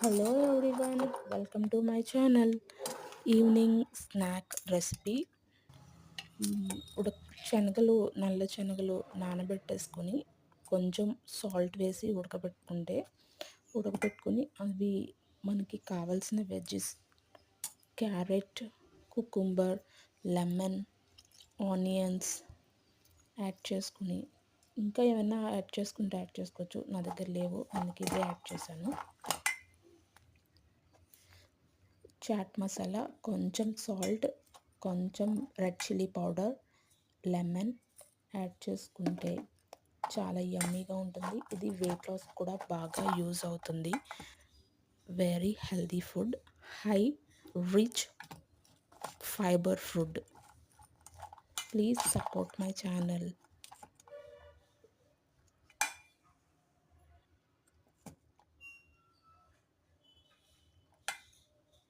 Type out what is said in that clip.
Hello everyone, welcome to my channel. Evening snack recipe. ఉడక శనగలు, నల్ల శనగలు నానబెట్టేసుకొని కొంచెం సాల్ట్ వేసి ఉడకబెట్టుకొని అవి మనకి కావాల్సిన veggies carrot, cucumber, lemon, onions add చేసుకుని, ఇంకా ఏమైనా యాడ్ చేసుకుంటే యాడ్ చేసుకోవచ్చు. నా దగ్గర లేవు అందుకే ఇదే యాడ్ చేశాను. చాట్ మసాలా, కొంచెం సాల్ట్, కొంచెం red chilli powder, lemon add చేసుకుంటే చాలా యమ్మీగా ఉంటుంది. ఇది వెయిట్ లాస్ కూడా బాగా యూజ్ అవుతుంది. Very healthy food, high rich fibre food. Please support my channel.